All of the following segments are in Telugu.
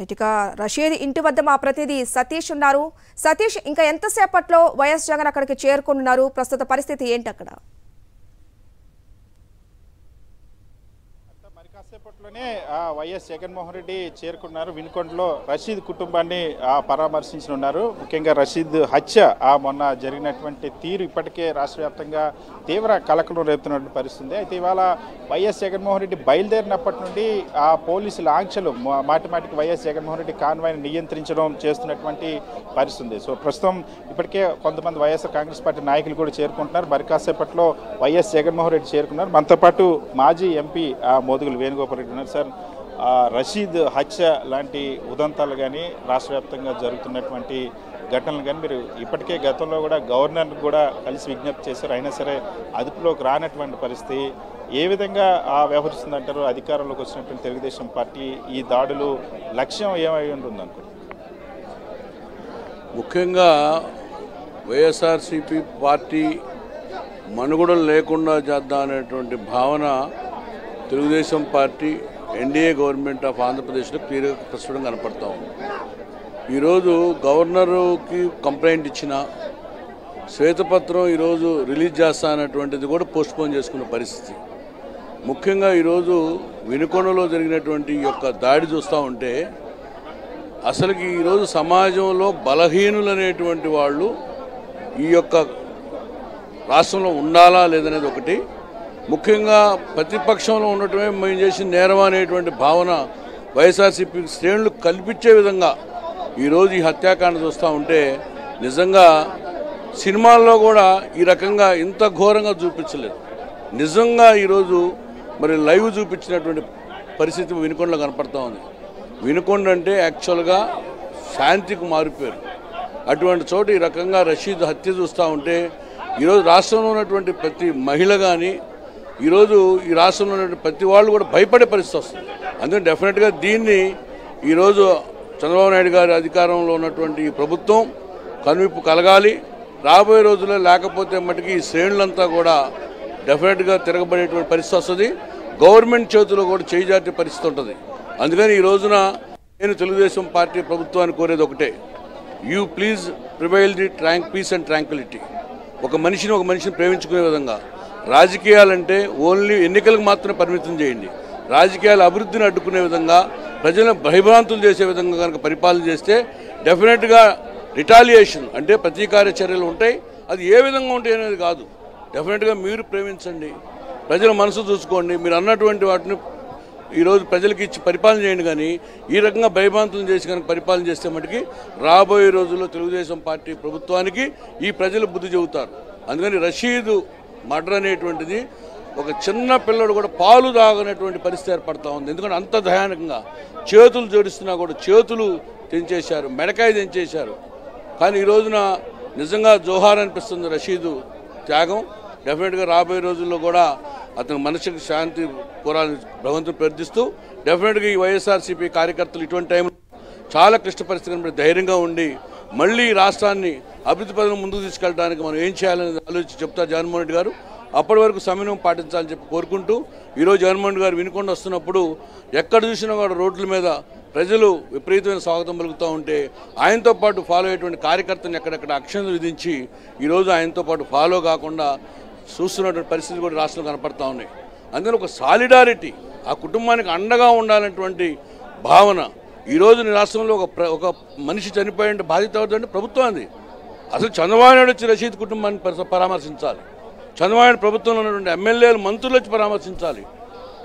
ఇక రషీద్ ఇంటి వద్ద మా ప్రతినిధి సతీష్ ఉన్నారు. సతీష్, ఇంకా ఎంతసేపట్లో వైఎస్ జగన్ అక్కడికి చేరుకున్నారు? ప్రస్తుత పరిస్థితి ఏంటి అక్కడ? కాసేపట్లోనే వైఎస్ జగన్మోహన్ రెడ్డి చేరుకున్నారు. వినుకొండలో రషీద్ కుటుంబాన్ని పరామర్శించనున్నారు. ముఖ్యంగా రషీద్ హత్య మొన్న జరిగినటువంటి తీరు ఇప్పటికే రాష్ట్ర వ్యాప్తంగా తీవ్ర కలకలం రేపుతున్నటువంటి పరిస్థితి. అయితే ఇవాళ వైఎస్ జగన్మోహన్ రెడ్డి బయలుదేరినప్పటి నుండి పోలీసుల ఆంక్షలు మాటిమాటికి వైఎస్ జగన్మోహన్ రెడ్డి కాన్వాయ్ని నియంత్రించడం చేస్తున్నటువంటి పరిస్థితి. సో ప్రస్తుతం ఇప్పటికే కొంతమంది వైఎస్ఆర్ కాంగ్రెస్ పార్టీ నాయకులు కూడా చేరుకుంటున్నారు. మరి కాసేపట్లో వైఎస్ జగన్మోహన్ రెడ్డి చేరుకున్నారు. మనతో పాటు మాజీ ఎంపీ మోదుగుల వేణుగోపాల్ రెడ్డి ఉన్నారు. సార్, రషీద్ హత్య లాంటి ఉదంతాలు కానీ రాష్ట్ర వ్యాప్తంగా జరుగుతున్నటువంటి ఘటనలు కానీ మీరు ఇప్పటికే గతంలో కూడా గవర్నర్ కూడా కలిసి విజ్ఞప్తి చేశారు. అయినా సరే అదుపులోకి రానటువంటి పరిస్థితి ఏ విధంగా వ్యవహరిస్తుందంటారు? అధికారంలోకి వచ్చినటువంటి తెలుగుదేశం పార్టీ ఈ దాడులు లక్ష్యం ఏమై ఉంటుంది అనుకుంటున్నారు? ముఖ్యంగా వైఎస్ఆర్సీపీ పార్టీ మనుగడలు లేకుండా చేద్దాం అనేటువంటి భావన Telugu Desam party NDA government of ఆంధ్రప్రదేశ్లో క్లియర్గా ప్రస్తుతం కనపడతా ఉంది. ఈరోజు గవర్నర్కి కంప్లైంట్ ఇచ్చిన శ్వేతపత్రం ఈరోజు రిలీజ్ చేస్తా అన్నటువంటిది కూడా పోస్ట్పోన్ చేసుకున్న పరిస్థితి. ముఖ్యంగా ఈరోజు వినుకొండలో జరిగినటువంటి ఈ యొక్క దాడి చూస్తూ ఉంటే అసలుకి ఈరోజు సమాజంలో బలహీనులు అనేటువంటి వాళ్ళు ఈ యొక్క రాష్ట్రంలో ఉండాలా లేదనేది ఒకటి, ముఖ్యంగా ప్రతిపక్షంలో ఉండటమే మేము చేసిన నేరం అనేటువంటి భావన వైఎస్ఆర్సీపీ శ్రేణులు కల్పించే విధంగా ఈరోజు ఈ హత్యాకాండ చూస్తూ ఉంటే నిజంగా సినిమాల్లో కూడా ఈ రకంగా ఇంత ఘోరంగా చూపించలేదు. నిజంగా ఈరోజు మరి లైవ్ చూపించినటువంటి పరిస్థితి వినుకొండలో కనపడతా ఉంది. వినుకొండ అంటే యాక్చువల్గా శాంతికి మారిపోయారు. అటువంటి చోట ఈ రకంగా రషీద్ హత్య చూస్తూ ఉంటే ఈరోజు రాష్ట్రంలో ఉన్నటువంటి ప్రతి మహిళ కానీ ఈరోజు ఈ రాష్ట్రంలో ఉన్నటువంటి ప్రతి వాళ్ళు కూడా భయపడే పరిస్థితి వస్తుంది. అందుకని డెఫినెట్గా దీన్ని ఈరోజు చంద్రబాబు నాయుడు గారి అధికారంలో ఉన్నటువంటి ఈ ప్రభుత్వం కనువిప్పు కలగాలి. రాబోయే రోజుల్లో లేకపోతే మటుకు ఈ శ్రేణులంతా కూడా డెఫినెట్గా తిరగబడేటువంటి పరిస్థితి వస్తుంది. గవర్నమెంట్ చేతిలో కూడా చేయిజార్చే పరిస్థితి ఉంటుంది. అందుకని ఈ రోజున నేను తెలుగుదేశం పార్టీ ప్రభుత్వాన్ని కోరేది ఒకటే, you please prevail the peace and tranquility. ఒక మనిషిని ప్రేమించుకునే విధంగా రాజకీయాలంటే ఓన్లీ ఎన్నికలకు మాత్రమే పరిమితం చేయండి. రాజకీయాల అభివృద్ధిని అడ్డుకునే విధంగా ప్రజలను భయభ్రాంతులు చేసే విధంగా కనుక పరిపాలన చేస్తే డెఫినెట్గా రిటాలియేషన్ అంటే ప్రతీకార చర్యలు ఉంటాయి. అది ఏ విధంగా ఉంటాయి అనేది కాదు. డెఫినెట్గా మీరు ప్రేమించండి, ప్రజల మనసు చూసుకోండి, మీరు అన్నటువంటి వాటిని ఈరోజు ప్రజలకి ఇచ్చి పరిపాలన చేయండి. కానీ ఈ రకంగా భయభ్రాంతులు చేసి కనుక పరిపాలన చేస్తే మటుకి రాబోయే రోజుల్లో తెలుగుదేశం పార్టీ ప్రభుత్వానికి ఈ ప్రజలు బుద్ధి చెబుతారు. అందుకని రషీద్ మర్డర్ అనేటువంటిది ఒక చిన్న పిల్లడు కూడా పాలు తాగనటువంటి పరిస్థితి ఏర్పడతా ఉంది. ఎందుకంటే అంత భయానకంగా చేతులు జోడిస్తున్నా కూడా చేతులు తెంచేశారు, మెడకాయ తెంచేశారు. కానీ ఈ రోజున నిజంగా జోహార్ అనిపిస్తుంది రషీద్ త్యాగం. డెఫినెట్గా రాబోయే రోజుల్లో కూడా అతని మనసుకి శాంతి కోరాలని భగవంతుని ప్రార్థిస్తూ డెఫినెట్గా ఈ వైఎస్ఆర్సీపీ కార్యకర్తలు ఇటువంటి టైంలో చాలా క్లిష్ట పరిస్థితులు ధైర్యంగా ఉండి మళ్ళీ రాష్ట్రాన్ని అభివృద్ధి పథకం ముందుకు తీసుకెళ్ళడానికి మనం ఏం చేయాలని ఆలోచించి చెప్తారు జగన్మోహన్ రెడ్డి గారు. అప్పటి వరకు సమన్వయం పాటించాలని చెప్పి కోరుకుంటూ ఈరోజు జగన్మోహన్ రెడ్డి గారు వినుకొండ వస్తున్నప్పుడు ఎక్కడ చూసినా కూడా రోడ్ల మీద ప్రజలు విపరీతమైన స్వాగతం పలుకుతూ ఉంటే ఆయనతో పాటు ఫాలో అయ్యేటువంటి కార్యకర్తలను ఎక్కడెక్కడ అక్షంతలు విధించి ఈరోజు ఆయనతో పాటు ఫాలో కాకుండా చూస్తున్నటువంటి పరిస్థితి కూడా రాష్ట్రంలో కనపడతా ఉన్నాయి. అందుకని ఒక సాలిడారిటీ, ఆ కుటుంబానికి అండగా ఉండాలనేటువంటి భావన ఈరోజు రాష్ట్రంలో ఒక మనిషి చనిపోయే బాధ్యత అవుతుందంటే ప్రభుత్వం అది. అసలు చంద్రబాబు నాయుడు వచ్చి రషీద్ కుటుంబాన్ని పరామర్శించాలి. చంద్రబాబు నాయుడు ప్రభుత్వంలో ఉన్నటువంటి ఎమ్మెల్యేలు మంత్రులు వచ్చి పరామర్శించాలి.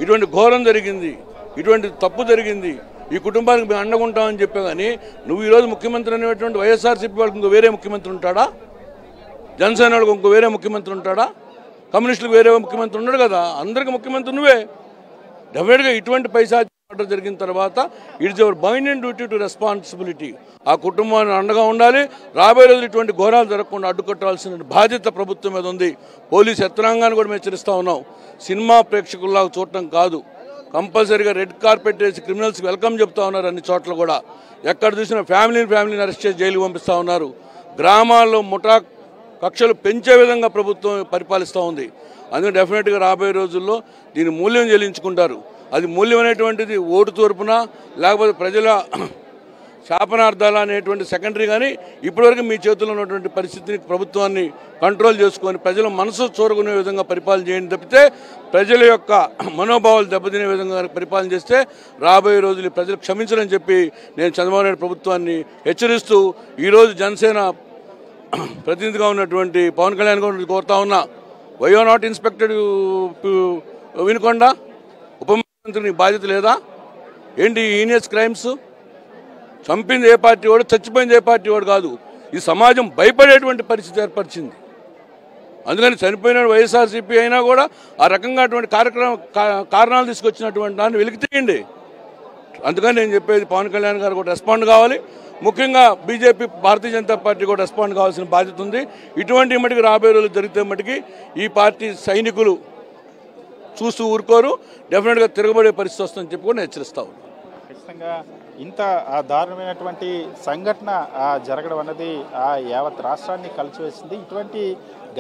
ఇటువంటి ఘోరం జరిగింది, ఇటువంటి తప్పు జరిగింది, ఈ కుటుంబానికి మేము అండగా ఉంటామని చెప్పే కానీ నువ్వు ఈరోజు ముఖ్యమంత్రి అనేటువంటి వైఎస్ఆర్సీపీ వాళ్ళకి ఇంకో వేరే ముఖ్యమంత్రి ఉంటాడా? జనసేన వాళ్ళకి ఇంకో వేరే ముఖ్యమంత్రి ఉంటాడా? కమ్యూనిస్టులకు వేరే ముఖ్యమంత్రి ఉన్నాడు కదా. అందరికీ ముఖ్యమంత్రి నువ్వే. డెఫినెట్గా ఇటువంటి పైసా ఆర్డర్ జరిగిన తర్వాత it's your binding duty to responsibility. ఆ కుటుంబాన్ని అండగా ఉండాలి. రాబోయే రోజులు ఇటువంటి ఘోరాలు జరగకుండా అడ్డుకట్టాల్సిన బాధ్యత ప్రభుత్వం మీద ఉంది. పోలీసు యంత్రాంగాన్ని కూడా మేము హెచ్చరిస్తూ ఉన్నాం. సినిమా ప్రేక్షకుల్లాగా చూడటం కాదు, కంపల్సరీగా రెడ్ కార్పెట్ వేసి క్రిమినల్స్కి వెల్కమ్ చెప్తా ఉన్నారు. అన్ని చోట్ల కూడా ఎక్కడ చూసినా ఫ్యామిలీని అరెస్ట్ చేసి జైలుకి పంపిస్తూ ఉన్నారు. గ్రామాల్లో ముఠా కక్షలు పెంచే విధంగా ప్రభుత్వం పరిపాలిస్తూ ఉంది. అందుకని డెఫినెట్గా రాబోయే రోజుల్లో దీని మూల్యం చెల్లించుకుంటారు. అది మూల్యం అనేటువంటిది ఓటు తరపున లేకపోతే ప్రజల శాపనార్థాలు అనేటువంటి సెకండరీ, కానీ ఇప్పటివరకు మీ చేతుల్లో ఉన్నటువంటి పరిస్థితిని ప్రభుత్వాన్ని కంట్రోల్ చేసుకొని ప్రజల మనసు చూరుకునే విధంగా పరిపాలన చేయండి తప్పితే ప్రజల యొక్క మనోభావాలు దెబ్బతినే విధంగా పరిపాలన చేస్తే రాబోయే రోజులు ప్రజలు క్షమించరని చెప్పి నేను చంద్రబాబు నాయుడు ప్రభుత్వాన్ని హెచ్చరిస్తూ ఈరోజు జనసేన ప్రతినిధిగా ఉన్నటువంటి పవన్ కళ్యాణ్ గారిని కోరుతా ఉన్నా, why are not inspected Vinukonda? ఉప ముఖ్యమంత్రికి బాధ్యత లేదా ఏంటి? హీనియస్ క్రైమ్స్, చంపింది ఏ పార్టీ వాడు, చచ్చిపోయింది ఏ పార్టీ వాడు కాదు. ఈ సమాజం భయపడేటువంటి పరిస్థితి ఏర్పరిచింది. అందుకని చనిపోయిన వైఎస్ఆర్సీపీ అయినా కూడా ఆ రకంగా అటువంటి కారణాలు తీసుకొచ్చినటువంటి దాన్ని వెలికి తీయండి. అందుకని నేను చెప్పేది పవన్ కళ్యాణ్ గారు కూడా రెస్పాండ్ కావాలి. ముఖ్యంగా బీజేపీ, భారతీయ జనతా పార్టీ కూడా రెస్పాండ్ కావాల్సిన బాధ్యత ఉంది. ఇటువంటి మటుకు రాబోయే రోజులు జరిగితే మటుకి ఈ పార్టీ సైనికులు చూస్తూ ఊరుకోరు, డెఫినెట్గా తిరగబడే పరిస్థితి వస్తుందని చెప్పి కూడా హెచ్చరిస్తా ఉన్నాను. ఖచ్చితంగా ఇంత దారుణమైనటువంటి సంఘటన జరగడం అన్నది యావత్ రాష్ట్రాన్ని కలిసివేసింది. ఇటువంటి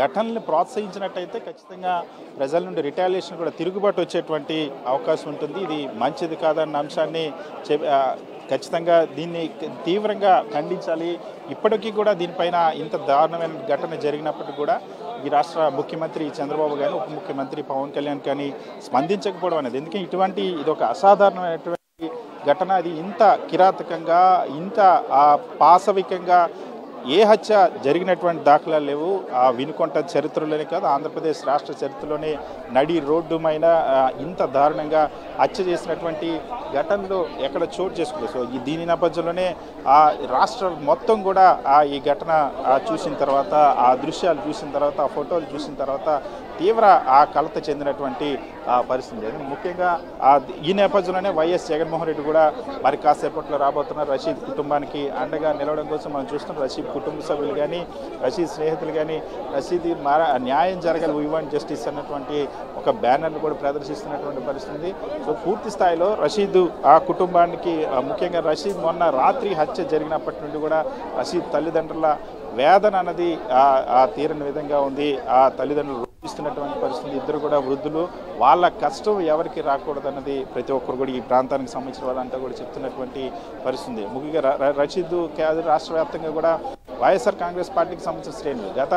ఘటనల్ని ప్రోత్సహించినట్టయితే ఖచ్చితంగా ప్రజల నుండి రిటాలియేషన్ కూడా తిరుగుబాటు వచ్చేటువంటి అవకాశం ఉంటుంది. ఇది మంచిది కాదన్న అంశాన్ని ఖచ్చితంగా దీన్ని తీవ్రంగా ఖండించాలి. ఇప్పటికీ కూడా దీనిపైన ఇంత దారుణమైన ఘటన జరిగినప్పటికీ కూడా ఈ రాష్ట్ర ముఖ్యమంత్రి చంద్రబాబు కానీ, ఉప ముఖ్యమంత్రి పవన్ కళ్యాణ్ కానీ స్పందించకపోవడం అనేది, ఎందుకంటే ఇది ఒక అసాధారణమైనటువంటి ఘటన. అది ఇంత కిరాతకంగా, ఇంత పాశవికంగా ఏ హత్య జరిగినటువంటి దాఖలాలు లేవు. వినుకొండ చరిత్రలోనే కాదు, ఆంధ్రప్రదేశ్ రాష్ట్ర చరిత్రలోనే నడి రోడ్డుమైన ఇంత దారుణంగా హత్య చేసినటువంటి ఘటనలు ఎక్కడ చోటు చేసుకుంది. సో దీని నేపథ్యంలోనే రాష్ట్రం మొత్తం కూడా ఈ ఘటన చూసిన తర్వాత, ఆ దృశ్యాలు చూసిన తర్వాత, ఆ ఫోటోలు చూసిన తర్వాత తీవ్ర కలత చెందినటువంటి పరిస్థితి. ముఖ్యంగా ఈ నేపథ్యంలోనే వైఎస్ జగన్మోహన్ రెడ్డి కూడా మరి కాసేపట్లో రాబోతున్నారు. రషీద్ కుటుంబానికి అండగా నిలవడం కోసం మనం చూస్తున్నాం. రషీద్ కుటుంబ సభ్యులు కానీ, రషీద్ స్నేహితులు కానీ, రషీద్ న్యాయం జరగాలి, వీ వాంట్ జస్టిస్ అన్నటువంటి ఒక బ్యానర్ను కూడా ప్రదర్శిస్తున్నటువంటి పరిస్థితి. సో పూర్తి స్థాయిలో రషీద్ కుటుంబానికి, ముఖ్యంగా రషీద్ మొన్న రాత్రి హత్య జరిగినప్పటి నుండి కూడా రషీద్ తల్లిదండ్రుల వేదన అన్నది తీరని విధంగా ఉంది. ఆ తల్లిదండ్రులు ఇస్తున్నటువంటి పరిస్థితి. ఇద్దరు కూడా వృద్ధులు, వాళ్ళ కష్టం ఎవరికి రాకూడదన్నది ప్రతి ఒక్కరు కూడా ఈ ప్రాంతానికి సంబంధించిన వాళ్ళంతా కూడా చెప్తున్నటువంటి పరిస్థితి. ముఖ్యంగా రషీద్ రాష్ట్ర వ్యాప్తంగా కూడా వైఎస్ఆర్ కాంగ్రెస్ పార్టీకి సంబంధించిన శ్రేణులు గత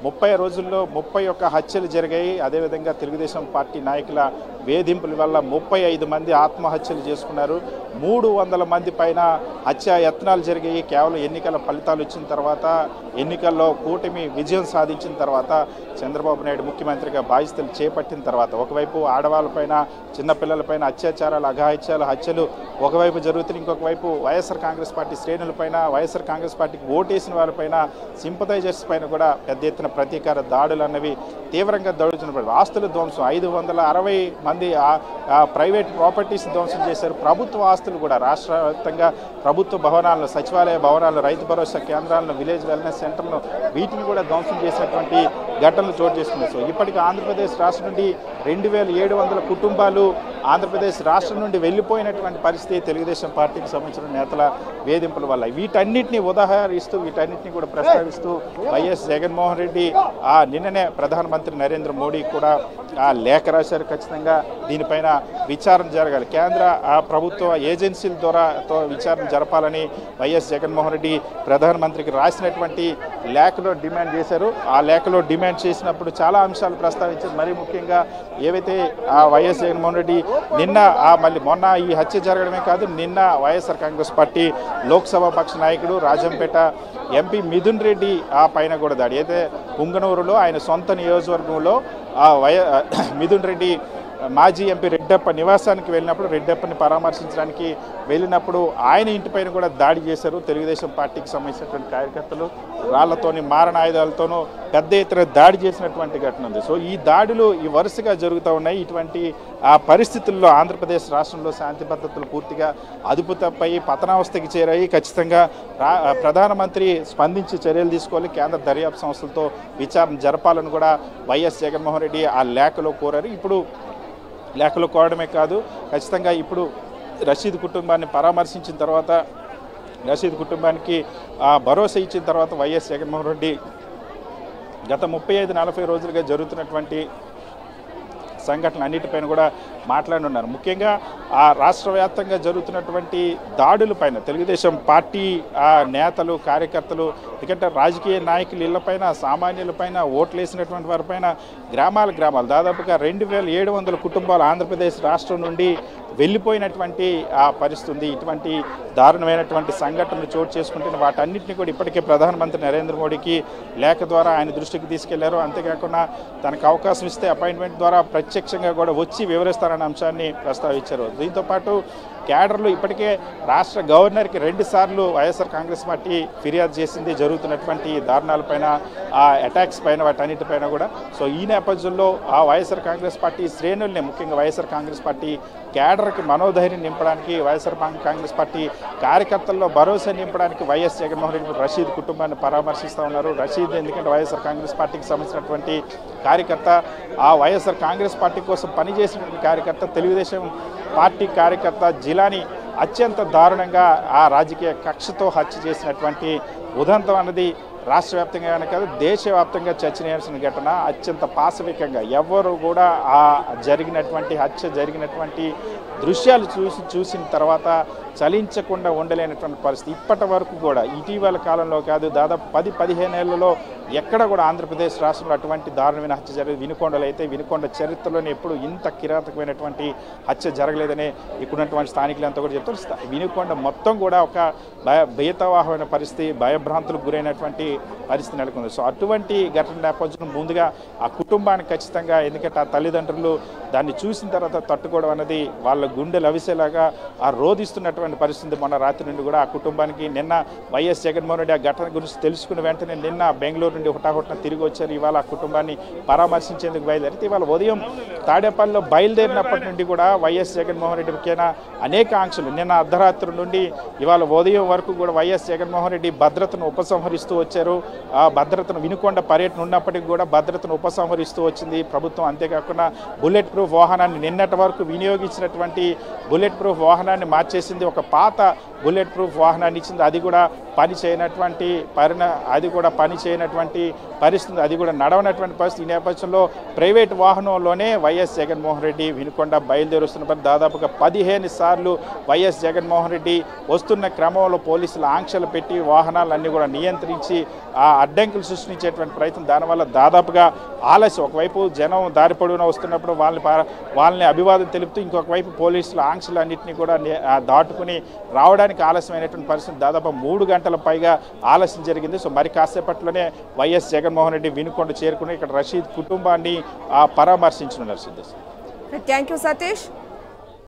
30 రోజుల్లో 31 హత్యలు జరిగాయి. అదేవిధంగా తెలుగుదేశం పార్టీ నాయకుల వేధింపుల వల్ల 35 మంది ఆత్మహత్యలు చేసుకున్నారు. 300 మంది పైన హత్యా యత్నాలు జరిగాయి. కేవలం ఎన్నికల ఫలితాలు వచ్చిన తర్వాత, ఎన్నికల్లో కూటమి విజయం సాధించిన తర్వాత, చంద్రబాబు నాయుడు ముఖ్యమంత్రిగా బాధ్యతలు చేపట్టిన తర్వాత ఒకవైపు ఆడవాళ్ళపైన, చిన్నపిల్లలపైన అత్యాచారాలు, అఘాయిత్యాలు, హత్యలు ఒకవైపు జరుగుతున్నాయి. ఇంకొక వైపు వైఎస్ఆర్ కాంగ్రెస్ పార్టీ శ్రేణులపైన, వైఎస్ఆర్ కాంగ్రెస్ పార్టీకి ఓటేసిన వారిపైన, సింపథైజర్స్ పైన కూడా పెద్ద ఎత్తున ప్రతీకార దాడులు అన్నవి తీవ్రంగా జరుగుతున్నప్పుడు ఆస్తుల ధ్వంసం, 560 మంది ప్రైవేట్ ప్రాపర్టీస్ ధ్వంసం చేశారు. ప్రభుత్వ ఆస్తులు కూడా రాష్ట్ర వ్యాప్తంగా ప్రభుత్వ భవనాలను, సచివాలయ భవనాలను, రైతు భరోసా కేంద్రాలను, విలేజ్ వెల్నెస్ సెంటర్లను, వీటిని కూడా ధ్వంసం చేసినటువంటి ఘటనలు చోటు చేసుకున్నాయి. సో ఇప్పటికీ ఆంధ్రప్రదేశ్ రాష్ట్రం నుండి 2700 కుటుంబాలు ఆంధ్రప్రదేశ్ రాష్ట్రం నుండి వెళ్ళిపోయినటువంటి పరిస్థితి తెలుగుదేశం పార్టీకి సంబంధించిన నేతల వేధింపుల వల్ల. వీటన్నిటిని ఉదాహరిస్తూ, వీటన్నిటిని కూడా ప్రస్తావిస్తూ వైఎస్ జగన్మోహన్ రెడ్డి నిన్ననే ప్రధానమంత్రి నరేంద్ర మోడీ కూడా లేఖ రాశారు. ఖచ్చితంగా దీనిపైన విచారణ జరగాలి, కేంద్ర ప్రభుత్వ ఏజెన్సీల ద్వారా విచారణ జరపాలని వైఎస్ జగన్మోహన్ రెడ్డి ప్రధానమంత్రికి రాసినటువంటి లేఖలో డిమాండ్ చేశారు. ఆ లేఖలో డిమాండ్ చేసినప్పుడు చాలా అంశాలు ప్రస్తావించారు. మరీ ముఖ్యంగా ఏవైతే వైఎస్ జగన్మోహన్ రెడ్డి నిన్న మళ్ళీ మొన్న ఈ హత్య జరగడమే కాదు, నిన్న వైఎస్ఆర్ కాంగ్రెస్ పార్టీ లోక్సభ పక్ష నాయకుడు రాజంపేట ఎంపీ మిథున్ రెడ్డి పైన కూడా దాడి, అయితే పుంగనూరులో ఆయన సొంత నియోజకవర్గంలో మిథున్ రెడ్డి మాజీ ఎంపీ రెడ్డప్ప నివాసానికి వెళ్ళినప్పుడు, రెడ్డప్పని పరామర్శించడానికి వెళ్ళినప్పుడు ఆయన ఇంటిపైన కూడా దాడి చేశారు. తెలుగుదేశం పార్టీకి సంబంధించినటువంటి కార్యకర్తలు రాళ్లతోని, మారణాయుధాలతోనూ పెద్ద ఎత్తున దాడి చేసినటువంటి ఘటన ఉంది. సో ఈ దాడులు వరుసగా జరుగుతూ ఉన్నాయి. ఇటువంటి పరిస్థితుల్లో ఆంధ్రప్రదేశ్ రాష్ట్రంలో శాంతి భద్రతలు పూర్తిగా అదుపు తప్పాయి, పతనావస్థకి చేరాయి. ఖచ్చితంగా ప్రధానమంత్రి స్పందించి చర్యలు తీసుకోవాలి, కేంద్ర దర్యాప్తు సంస్థలతో విచారణ జరపాలని కూడా వైఎస్ జగన్మోహన్ రెడ్డి ఆ లేఖలో కోరారు. ఇప్పుడు లేఖలో కోరడమే కాదు, ఖచ్చితంగా ఇప్పుడు రషీద్ కుటుంబాన్ని పరామర్శించిన తర్వాత, రషీద్ కుటుంబానికి భరోసా ఇచ్చిన తర్వాత వైఎస్ జగన్మోహన్ రెడ్డి గత 35-40 రోజులుగా జరుగుతున్నటువంటి సంఘటనలు అన్నిటిపైన కూడా మాట్లాడనున్నారు. ముఖ్యంగా ఆ రాష్ట్ర వ్యాప్తంగా జరుగుతున్నటువంటి దాడులపైన తెలుగుదేశం పార్టీ నేతలు కార్యకర్తలు ఎందుకంటే రాజకీయ నాయకులు ఇళ్లపైన సామాన్యులపైన ఓట్లేసినటువంటి వారిపైన గ్రామాలు దాదాపుగా 2700 కుటుంబాలు ఆంధ్రప్రదేశ్ రాష్ట్రం నుండి వెళ్ళిపోయినటువంటి ఆ పరిస్థితి. ఇటువంటి దారుణమైనటువంటి సంఘటనలు చోటు చేసుకుంటున్న వాటన్నింటినీ కూడా ఇప్పటికే ప్రధానమంత్రి నరేంద్ర మోడీకి లేఖ ద్వారా ఆయన దృష్టికి తీసుకెళ్లారు. అంతేకాకుండా తనకు అవకాశం ఇస్తే అపాయింట్మెంట్ ద్వారా ప్రత్యక్షంగా కూడా వచ్చి వివరిస్తారన్న అంశాన్ని ప్రస్తావించారు. దీంతోపాటు క్యాడర్లు ఇప్పటికే రాష్ట్ర గవర్నర్కి 2 సార్లు వైఎస్ఆర్ కాంగ్రెస్ పార్టీ ఫిర్యాదు చేసింది జరుగుతున్నటువంటి దారుణాలపైన ఆ అటాక్స్ పైన వాటన్నిటిపైన కూడా. సో ఈ నేపథ్యంలో ఆ వైఎస్ఆర్ కాంగ్రెస్ పార్టీ శ్రేణుల్ని ముఖ్యంగా వైఎస్ఆర్ కాంగ్రెస్ పార్టీ క్యాడర్కి మనోధైర్యం నింపడానికి వైఎస్ఆర్ కాంగ్రెస్ పార్టీ కార్యకర్తల్లో భరోసా నింపడానికి వైఎస్ జగన్మోహన్ రెడ్డి రషీద్ కుటుంబాన్ని పరామర్శిస్తూ ఉన్నారు. రషీద్ ఎందుకంటే వైఎస్ఆర్ కాంగ్రెస్ పార్టీకి సంబంధించినటువంటి కార్యకర్త, ఆ వైఎస్ఆర్ కాంగ్రెస్ పార్టీ కోసం పనిచేసినటువంటి కార్యకర్త, తెలుగుదేశం పార్టీ కార్యకర్త జిలాని అత్యంత దారుణంగా ఆ రాజకీయ కక్షతో హత్య చేసినటువంటి ఉదంతం అన్నది రాష్ట్ర వ్యాప్తంగా కాదు దేశవ్యాప్తంగా చర్చనీయాల్సిన ఘటన. అత్యంత పాశవికంగా ఎవరు కూడా ఆ హత్య జరిగినటువంటి దృశ్యాలు చూసిన తర్వాత చలించకుండా ఉండలేనటువంటి పరిస్థితి. ఇప్పటి వరకు కూడా ఇటీవల కాలంలో కాదు దాదాపు 10-15 ఏళ్లలో ఎక్కడ కూడా ఆంధ్రప్రదేశ్ రాష్ట్రంలో అటువంటి దారుణమైన హత్య జరగదు. వినుకొండలో అయితే వినుకొండ చరిత్రలోనే ఎప్పుడు ఇంత కిరాతకమైనటువంటి హత్య జరగలేదని ఇక్కడున్నటువంటి స్థానికులంతా కూడా చెప్తారు. వినుకొండ మొత్తం కూడా ఒక భీతవాహమైన పరిస్థితి, భయభ్రాంతులకు గురైనటువంటి పరిస్థితి నెలకొంది. సో అటువంటి ఘటన నేపథ్యం ముందుగా ఆ కుటుంబానికి ఖచ్చితంగా, ఎందుకంటే ఆ తల్లిదండ్రులు దాన్ని చూసిన తర్వాత తట్టుకోవడం అనేది వాళ్ళ గుండెలు అవిసేలాగా ఆ రోధిస్తున్నటువంటి పరిస్థితి. మొన్న రాత్రి నుండి కూడా ఆ కుటుంబానికి నిన్న వైఎస్ జగన్మోహన్ రెడ్డి ఆ ఘటన గురించి తెలుసుకున్న వెంటనే నిన్న బెంగళూరు నుండి హుటాహుటిన తిరిగి వచ్చారు. ఇవాళ ఆ కుటుంబాన్ని పరామర్శించేందుకు బయలుదేరితే ఇవాళ ఉదయం తాడేపల్లిలో బయలుదేరినప్పటి నుండి కూడా వైఎస్ జగన్మోహన్ రెడ్డి పైన అనేక ఆంక్షలు. నిన్న అర్ధరాత్రి నుండి ఇవాళ ఉదయం వరకు కూడా వైఎస్ జగన్మోహన్ రెడ్డి భద్రతను ఉపసంహరిస్తూ వచ్చారు. ఆ భద్రతను వినుకొండ పర్యటన ఉన్నప్పటికీ కూడా భద్రతను ఉపసంహరిస్తూ వచ్చింది ప్రభుత్వం. అంతేకాకుండా బుల్లెట్ ప్రూఫ్ వాహనాన్ని నిన్నటి వరకు వినియోగించినటువంటి బుల్లెట్ ప్రూఫ్ వాహనాన్ని మార్చేసింది, ఒక పాత బుల్లెట్ ప్రూఫ్ వాహనాన్ని ఇచ్చింది. అది కూడా పని చేయనటువంటి పరిస్థితి, అది కూడా నడవనటువంటి పరిస్థితి. ఈ నేపథ్యంలో ప్రైవేట్ వాహనంలోనే వైఎస్ జగన్మోహన్ రెడ్డి వినుకొండ బయలుదేరుస్తున్న దాదాపుగా 15 సార్లు వైఎస్ జగన్మోహన్ రెడ్డి వస్తున్న క్రమంలో పోలీసులు ఆంక్షలు పెట్టి వాహనాలన్నీ కూడా నియంత్రించి ఆ అడ్డంకులు సృష్టించేటువంటి ప్రయత్నం. దానివల్ల దాదాపుగా ఆలస్యం, ఒకవైపు జనం దారి పొడవునా వస్తున్నప్పుడు వాళ్ళని అభివాదం తెలుపుతూ ఇంకొక వైపు పోలీసుల ఆంక్షలు అన్నింటినీ కూడా దాటుకుని రావడానికి ఆలస్యమైనటువంటి పరిస్థితి. దాదాపు 3 గంటల పైగా ఆలస్యం జరిగింది. సో మరి కాసేపట్లోనే వైఎస్ జగన్మోహన్ రెడ్డి వినుకొండ చేరుకుని ఇక్కడ రషీద్ కుటుంబాన్ని పరామర్శించనున్నారు. Siddhesh, thank you Satish.